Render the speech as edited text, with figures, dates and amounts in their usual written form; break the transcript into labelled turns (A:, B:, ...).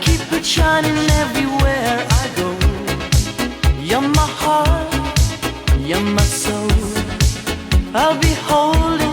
A: keep it shining everywhere I go. You're my heart, you're my soul. I'll be holding